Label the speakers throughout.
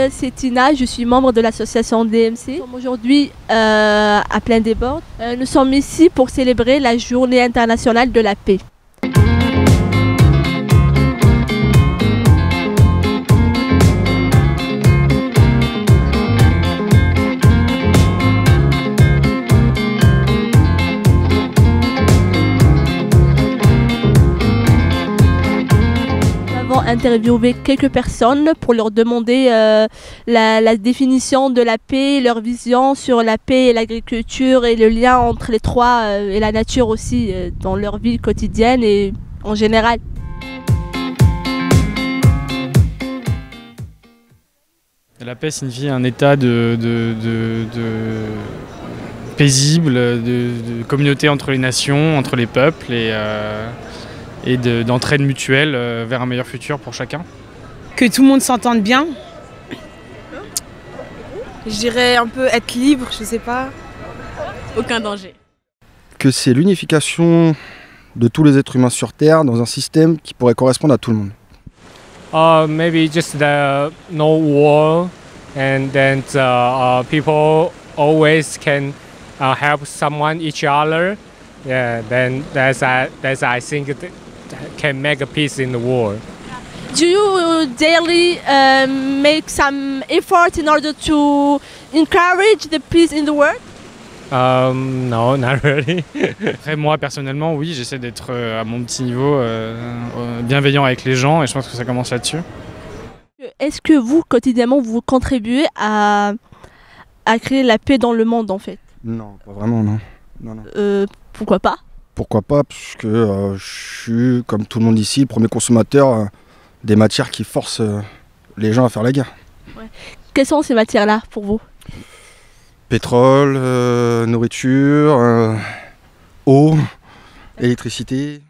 Speaker 1: c'est Tina, je suis membre de l'association DMC. Nous sommes aujourd'hui à Plaine des Bordes. Nous sommes ici pour célébrer la Journée internationale de la paix. Interviewer quelques personnes pour leur demander la définition de la paix, leur vision sur la paix et l'agriculture et le lien entre les trois et la nature aussi dans leur vie quotidienne et en général.
Speaker 2: La paix signifie un état paisible, de communauté entre les nations, entre les peuples et d'entraide mutuelle vers un meilleur futur pour chacun.
Speaker 3: Que tout le monde s'entende bien. Je dirais un peu être libre, je sais pas. Aucun danger.
Speaker 4: Que c'est l'unification de tous les êtres humains sur Terre dans un système qui pourrait correspondre à tout le monde.
Speaker 5: Maybe just no war and then people always can help someone each other. Yeah, then that's I think can make a peace in the world.
Speaker 1: Do you daily make some effort in order to encourage the peace in the world?
Speaker 5: No, not really.
Speaker 2: Après, moi personnellement, oui, j'essaie d'être à mon petit niveau bienveillant avec les gens et je pense que ça commence là-dessus.
Speaker 1: Est-ce que vous, quotidiennement, vous contribuez à créer la paix dans le monde en fait?
Speaker 4: Non, pas vraiment, non.
Speaker 1: Pourquoi pas?
Speaker 4: Pourquoi pas? Parce que je suis, comme tout le monde ici, le premier consommateur des matières qui forcent les gens à faire la guerre.
Speaker 1: Ouais. Quelles sont ces matières-là pour vous?
Speaker 4: Pétrole, nourriture, eau, électricité.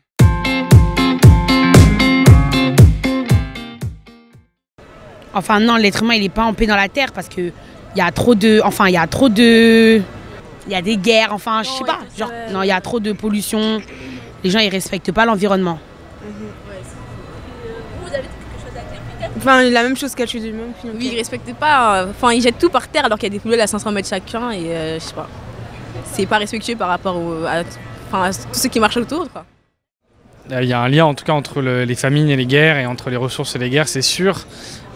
Speaker 3: Enfin non, l'être humain il est pas en paix dans la terre parce que il y a des guerres, enfin je sais pas, genre non, il y a trop de pollution, les gens ils respectent pas l'environnement.
Speaker 1: Vous avez quelque chose à dire peut-être?
Speaker 3: Enfin la même chose qu'elle fait du même.
Speaker 6: Oui, ils respectent pas, enfin ils jettent tout par terre alors qu'il y a des poubelles à 500 mètres chacun et je sais pas. C'est pas respectueux par rapport à tout ce qui marche autour quoi.
Speaker 2: Il y a un lien en tout cas entre les famines et les guerres et entre les ressources et les guerres, c'est sûr.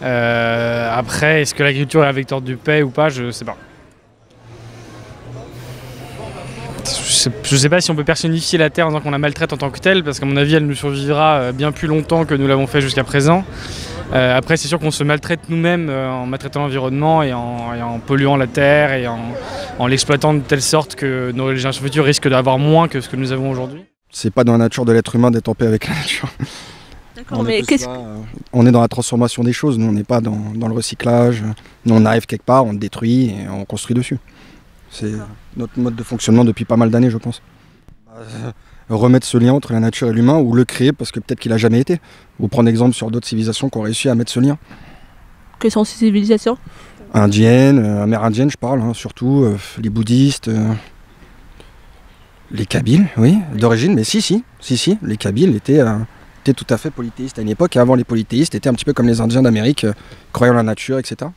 Speaker 2: Après, est-ce que l'agriculture est un vecteur de paix ou pas, je sais pas. Je sais pas si on peut personnifier la Terre en disant qu'on la maltraite en tant que telle, parce qu'à mon avis, elle nous survivra bien plus longtemps que nous l'avons fait jusqu'à présent. Après, c'est sûr qu'on se maltraite nous-mêmes en maltraitant l'environnement et en polluant la Terre et en l'exploitant de telle sorte que nos générations futures risquent d'avoir moins que ce que nous avons aujourd'hui.
Speaker 4: C'est pas dans la nature de l'être humain d'être en paix avec la nature.
Speaker 1: D'accord, mais qu'est-ce que...
Speaker 4: On est dans la transformation des choses, nous on n'est pas dans le recyclage. Nous on arrive quelque part, on le détruit et on construit dessus. C'est notre mode de fonctionnement depuis pas mal d'années, je pense. Remettre ce lien entre la nature et l'humain ou le créer parce que peut-être qu'il n'a jamais été. Ou prendre exemple sur d'autres civilisations qui ont réussi à mettre ce lien.
Speaker 1: Quelles sont ces civilisations?
Speaker 4: Indiennes, amérindiennes je parle, surtout, les bouddhistes, les Kabyles, oui, d'origine, mais si, les Kabyles étaient tout à fait polythéistes à une époque, et avant les polythéistes étaient un petit peu comme les Indiens d'Amérique, croyant en la nature, etc.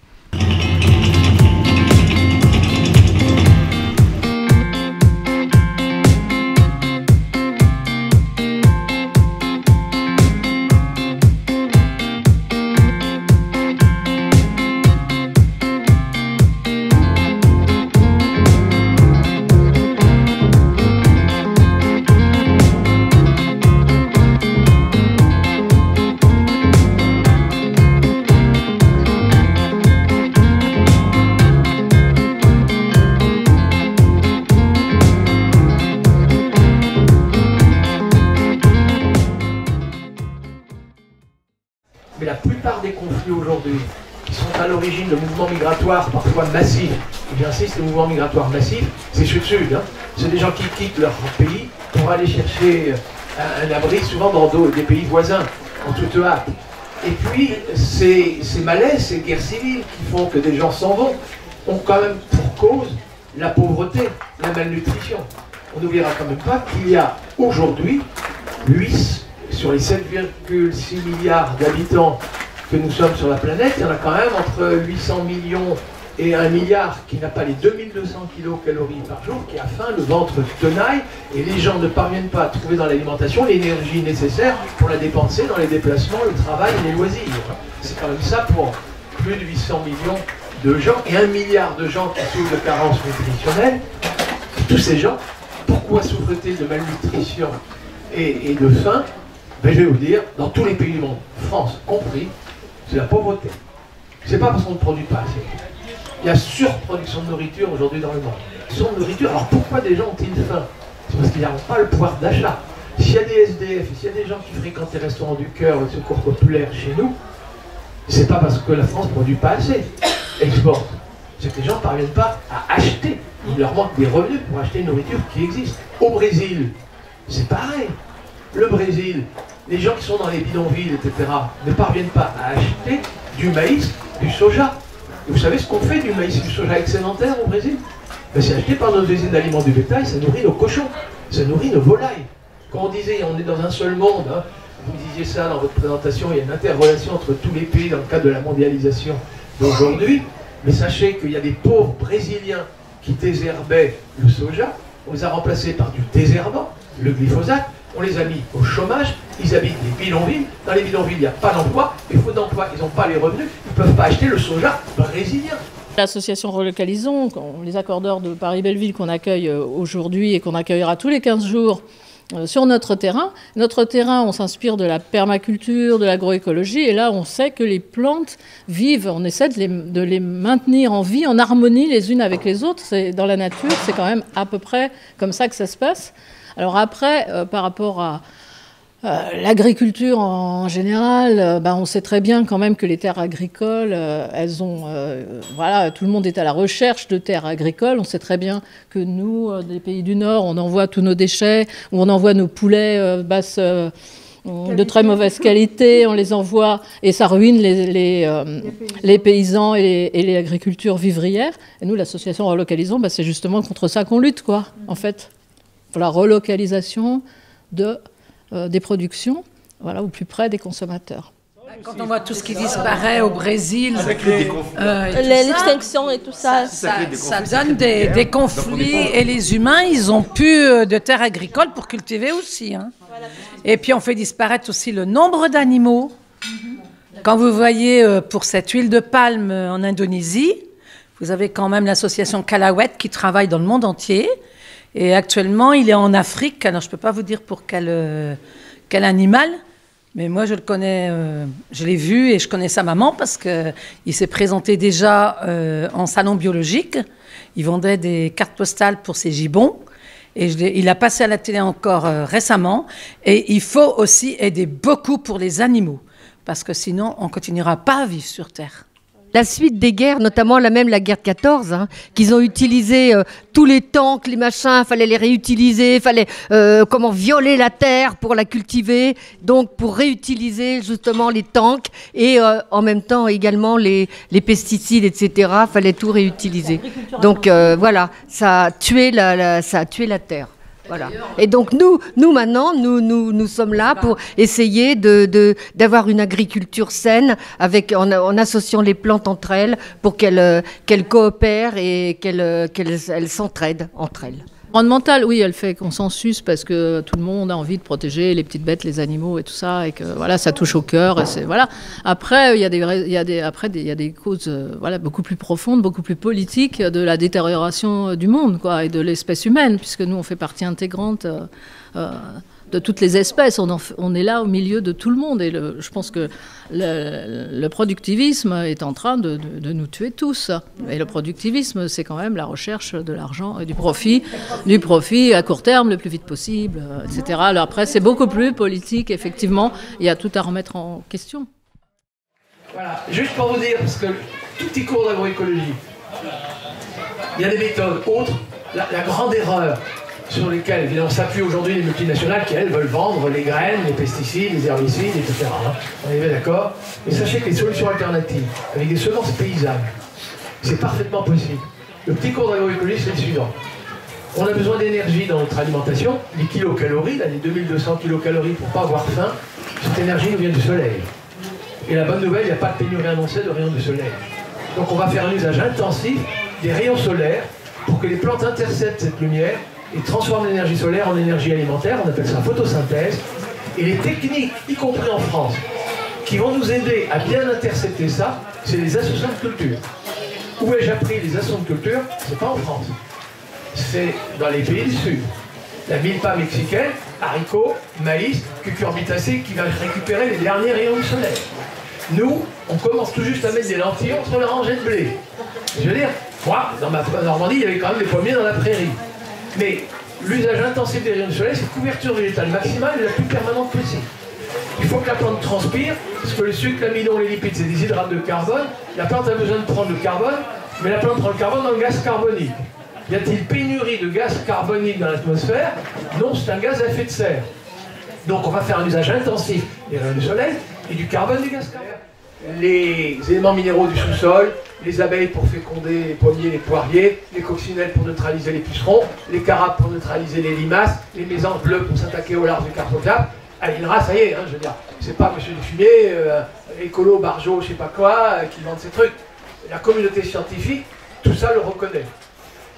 Speaker 7: Mais la plupart des conflits aujourd'hui qui sont à l'origine de mouvements migratoires parfois massifs, et j'insiste, les mouvements migratoires massifs, c'est sud-sud. Hein. C'est des gens qui quittent leur pays pour aller chercher un abri, souvent dans des pays voisins, en toute hâte. Et puis, ces malaises, ces guerres civiles qui font que des gens s'en vont, ont quand même pour cause la pauvreté, la malnutrition. On n'oubliera quand même pas qu'il y a aujourd'hui, sur les 7,6 milliards d'habitants que nous sommes sur la planète, il y en a quand même entre 800 millions et 1 milliard qui n'a pas les 2200 kilocalories par jour, qui a faim, le ventre tenaille, et les gens ne parviennent pas à trouver dans l'alimentation l'énergie nécessaire pour la dépenser dans les déplacements, le travail et les loisirs. C'est quand même ça pour plus de 800 millions de gens et 1 milliard de gens qui souffrent de carences nutritionnelles. Tous ces gens, pourquoi souffrent-ils de malnutrition et de faim? Ben, je vais vous dire, dans tous les pays du monde, France compris, c'est la pauvreté. C'est pas parce qu'on ne produit pas assez. Il y a surproduction de nourriture aujourd'hui dans le monde. Sur de nourriture, alors pourquoi des gens ont-ils faim? C'est parce qu'ils n'ont pas le pouvoir d'achat. S'il y a des SDF, s'il y a des gens qui fréquentent les restaurants du cœur, le secours populaire chez nous, c'est pas parce que la France ne produit pas assez, exporte. C'est que les gens ne parviennent pas à acheter. Il leur manque des revenus pour acheter une nourriture qui existe. Au Brésil, c'est pareil. Le Brésil, les gens qui sont dans les bidonvilles, etc., ne parviennent pas à acheter du maïs, du soja. Et vous savez ce qu'on fait du maïs et du soja excédentaire au Brésil? Ben, c'est acheté par nos usines d'aliments du bétail, ça nourrit nos cochons, ça nourrit nos volailles. Quand on disait on est dans un seul monde, hein, vous disiez ça dans votre présentation, il y a une interrelation entre tous les pays dans le cadre de la mondialisation d'aujourd'hui, mais sachez qu'il y a des pauvres Brésiliens qui désherbaient le soja, on les a remplacés par du désherbant, le glyphosate, on les a mis au chômage, ils habitent des bidonvilles, dans les bidonvilles il n'y a pas d'emploi, et faute d'emploi, ils n'ont pas les revenus, ils ne peuvent pas acheter le soja brésilien.
Speaker 8: L'association Relocalisons, les accordeurs de Paris-Belleville qu'on accueille aujourd'hui et qu'on accueillera tous les 15 jours sur notre terrain. Notre terrain, on s'inspire de la permaculture, de l'agroécologie, et là on sait que les plantes vivent, on essaie de les maintenir en vie, en harmonie les unes avec les autres. Dans la nature, c'est quand même à peu près comme ça que ça se passe. Alors après, par rapport à l'agriculture en général, on sait très bien quand même que les terres agricoles, elles ont, voilà, tout le monde est à la recherche de terres agricoles. On sait très bien que nous, des pays du Nord, on envoie tous nos déchets, ou on envoie nos poulets de très mauvaise qualité, on les envoie et ça ruine les paysans et les agricultures vivrières. Et nous, l'association Relocalisons, c'est justement contre ça qu'on lutte, quoi, en fait. Pour la relocalisation des productions, voilà, au plus près des consommateurs.
Speaker 9: Quand on voit tout ce qui disparaît au Brésil,
Speaker 1: l'extinction et tout ça,
Speaker 9: ça donne des conflits et les humains, ils ont plus de terres agricoles pour cultiver aussi. Hein. Et puis on fait disparaître aussi le nombre d'animaux. Quand vous voyez pour cette huile de palme en Indonésie, vous avez quand même l'association Kalawet qui travaille dans le monde entier. Et actuellement, il est en Afrique. Alors, je ne peux pas vous dire pour quel animal, mais moi, je le connais, je l'ai vu et je connais sa maman parce qu'il s'est présenté déjà en salon biologique. Il vendait des cartes postales pour ses gibbons. Et il a passé à la télé encore récemment. Et il faut aussi aider beaucoup pour les animaux parce que sinon, on ne continuera pas à vivre sur Terre.
Speaker 10: La suite des guerres, notamment la guerre de 14, qu'ils ont utilisé tous les tanks, les machins, fallait les réutiliser, fallait violer la terre pour la cultiver, donc pour réutiliser justement les tanks et en même temps également les pesticides, etc. Fallait tout réutiliser. Donc voilà, ça a tué la terre. Voilà. Et donc nous maintenant, nous sommes là pour essayer d'avoir une agriculture saine en associant les plantes entre elles pour qu'elles coopèrent et qu'elles s'entraident entre elles.
Speaker 8: Environnementale, oui, elle fait consensus parce que tout le monde a envie de protéger les petites bêtes, les animaux et tout ça, et que voilà, ça touche au cœur. Et voilà. Après, il y a des causes beaucoup plus profondes, beaucoup plus politiques de la détérioration du monde, quoi, et de l'espèce humaine, puisque nous, on fait partie intégrante de toutes les espèces. On est là au milieu de tout le monde. Et je pense que le productivisme est en train de nous tuer tous. Et le productivisme, c'est quand même la recherche de l'argent et du profit à court terme, le plus vite possible, etc. Alors après, c'est beaucoup plus politique, effectivement. Il y a tout à remettre en question.
Speaker 7: Voilà, juste pour vous dire, parce que tout petit cours d'agroécologie, il y a des méthodes autres. La grande erreur sur lesquels évidemment s'appuient aujourd'hui les multinationales qui, elles, veulent vendre les graines, les pesticides, les herbicides, etc. On est bien d'accord. Mais sachez que les solutions alternatives, avec des semences paysannes, c'est parfaitement possible. Le petit cours d'agroécologie, c'est le suivant. On a besoin d'énergie dans notre alimentation. Les kilocalories, là, les 2200 kilocalories pour ne pas avoir faim, cette énergie nous vient du soleil. Et la bonne nouvelle, il n'y a pas de pénurie annoncée de rayons de soleil. Donc on va faire un usage intensif des rayons solaires pour que les plantes interceptent cette lumière et transforment l'énergie solaire en énergie alimentaire. On appelle ça photosynthèse. Et les techniques, y compris en France, qui vont nous aider à bien intercepter ça, c'est les associations de culture. Où ai-je appris les associations de culture? C'est pas en France. C'est dans les pays du Sud. La milpa mexicaine, haricots, maïs, cucurbitacées qui va récupérer les derniers rayons du soleil. Nous, on commence tout juste à mettre des lentilles entre la rangée de blé. Je veux dire, moi, dans ma Normandie, il y avait quand même des pommiers dans la prairie. Mais l'usage intensif des rayons du soleil, c'est une couverture végétale maximale et la plus permanente possible. Il faut que la plante transpire, parce que le sucre, l'amidon, les lipides, c'est des hydrates de carbone. La plante a besoin de prendre le carbone, mais la plante prend le carbone dans le gaz carbonique. Y a-t-il pénurie de gaz carbonique dans l'atmosphère? Non, c'est un gaz à effet de serre. Donc on va faire un usage intensif des rayons du soleil et du carbone des gaz carboniques. Les éléments minéraux du sous-sol, les abeilles pour féconder les pommiers, les poiriers, les coccinelles pour neutraliser les pucerons, les carapes pour neutraliser les limaces, les mésanges bleues pour s'attaquer aux larves du carpocap. À l'INRA, ça y est, hein, je veux dire, c'est pas monsieur Dufumier, écolo, barjo, je sais pas quoi, qui vendent ces trucs. La communauté scientifique, tout ça le reconnaît.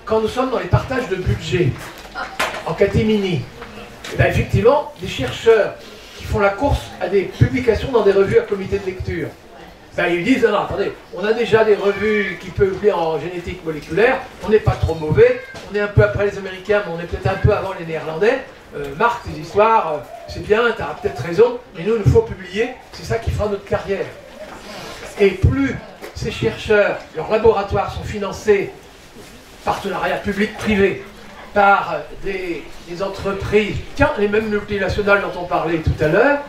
Speaker 7: Quand nous sommes dans les partages de budget, en catimini, eh bien effectivement, des chercheurs qui font la course à des publications dans des revues à comité de lecture, ben, ils disent, non, attendez, on a déjà des revues qui peuvent lire en génétique moléculaire, on n'est pas trop mauvais, on est un peu après les Américains, mais on est peut-être un peu avant les Néerlandais. Marc, tes histoires, c'est bien, tu as peut-être raison, mais nous, il nous faut publier, c'est ça qui fera notre carrière. Et plus ces chercheurs, leurs laboratoires sont financés, partenariats publics-privés, par des entreprises, tiens, les mêmes multinationales dont on parlait tout à l'heure,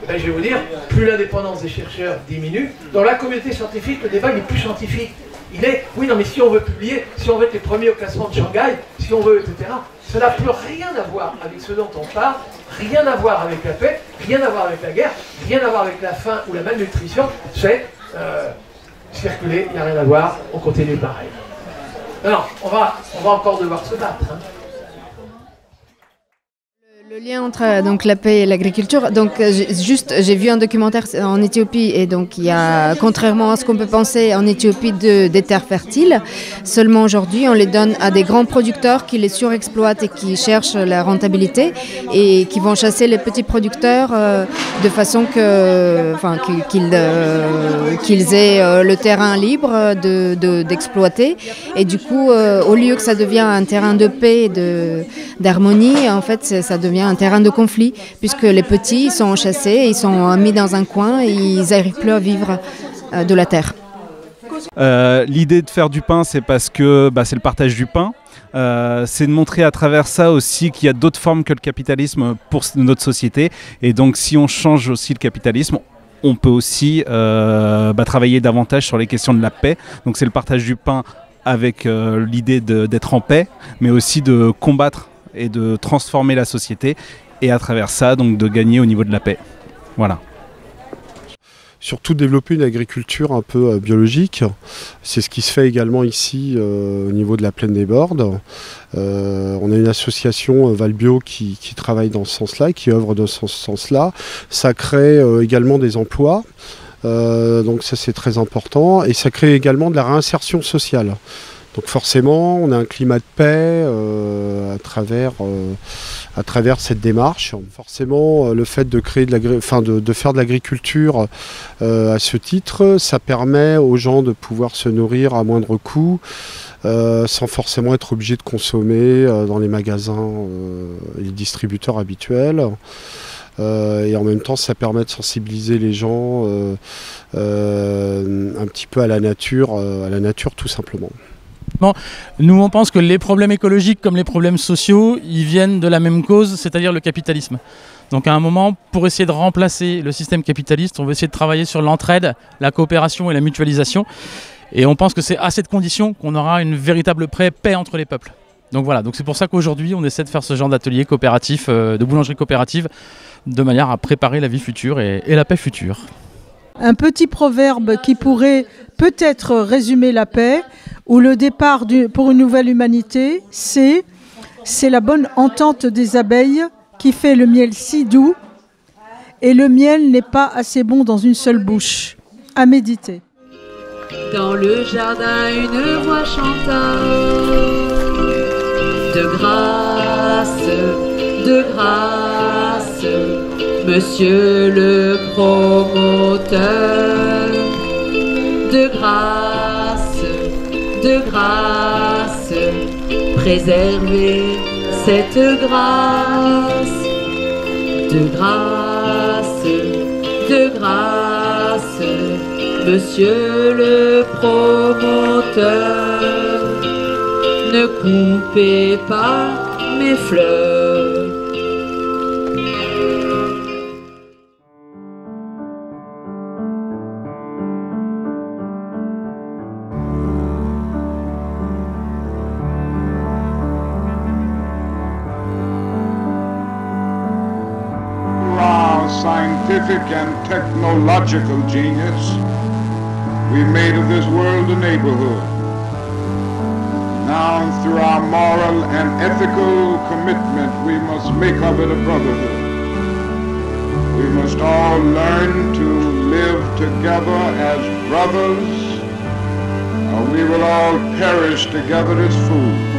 Speaker 7: ben, je vais vous dire, plus l'indépendance des chercheurs diminue. Dans la communauté scientifique, le débat n'est plus scientifique. Il est, oui, non, mais si on veut publier, si on veut être les premiers au classement de Shanghai, si on veut, etc., ça n'a plus rien à voir avec ce dont on parle, rien à voir avec la paix, rien à voir avec la guerre, rien à voir avec la faim ou la malnutrition, c'est circuler, il n'y a rien à voir, on continue pareil. Non, on va encore devoir se battre. Hein.
Speaker 11: Le lien entre donc la paix et l'agriculture, donc j'ai vu un documentaire en Éthiopie et donc il y a, contrairement à ce qu'on peut penser, en Éthiopie des terres fertiles. Seulement aujourd'hui, on les donne à des grands producteurs qui les surexploitent et qui cherchent la rentabilité et qui vont chasser les petits producteurs de façon qu'ils aient le terrain libre d'exploiter. Et du coup, au lieu que ça devienne un terrain de paix et d'harmonie, en fait, ça devient un terrain de conflit, puisque les petits sont chassés, ils sont mis dans un coin et ils n'arrivent plus à vivre de la terre.
Speaker 12: L'idée de faire du pain, c'est parce que c'est le partage du pain. C'est de montrer à travers ça aussi qu'il y a d'autres formes que le capitalisme pour notre société. Et donc si on change aussi le capitalisme, on peut aussi travailler davantage sur les questions de la paix. Donc c'est le partage du pain avec l'idée d'être en paix, mais aussi de combattre et de transformer la société et à travers ça donc de gagner au niveau de la paix. Voilà.
Speaker 13: Surtout développer une agriculture un peu biologique. C'est ce qui se fait également ici au niveau de la plaine des Bordes. On a une association Valbio qui travaille dans ce sens-là et qui œuvre dans ce sens-là. Ça crée également des emplois. Donc ça c'est très important. Et ça crée également de la réinsertion sociale. Donc forcément, on a un climat de paix à travers cette démarche. Forcément, le fait de créer de faire de l'agriculture à ce titre, ça permet aux gens de pouvoir se nourrir à moindre coût, sans forcément être obligé de consommer dans les magasins et les distributeurs habituels. Et en même temps, ça permet de sensibiliser les gens un petit peu à la nature tout simplement.
Speaker 14: Nous on pense que les problèmes écologiques comme les problèmes sociaux, ils viennent de la même cause, c'est-à-dire le capitalisme. Donc à un moment, pour essayer de remplacer le système capitaliste, on va essayer de travailler sur l'entraide, la coopération et la mutualisation. Et on pense que c'est à cette condition qu'on aura une véritable paix entre les peuples. Donc voilà, donc c'est pour ça qu'aujourd'hui on essaie de faire ce genre d'atelier coopératif, de boulangerie coopérative, de manière à préparer la vie future et la paix future.
Speaker 15: Un petit proverbe qui pourrait peut-être résumer la paix ou le départ pour une nouvelle humanité, c'est la bonne entente des abeilles qui fait le miel si doux et le miel n'est pas assez bon dans une seule bouche. À méditer.
Speaker 16: Dans le jardin, une voix chanta. De grâce, monsieur le promoteur. De grâce, préservez cette grâce. De grâce, monsieur le promoteur, ne coupez pas mes fleurs.
Speaker 17: Scientific and technological genius, we made of this world a neighborhood. Now, through our moral and ethical commitment, we must make of it a brotherhood. We must all learn to live together as brothers, or we will all perish together as fools.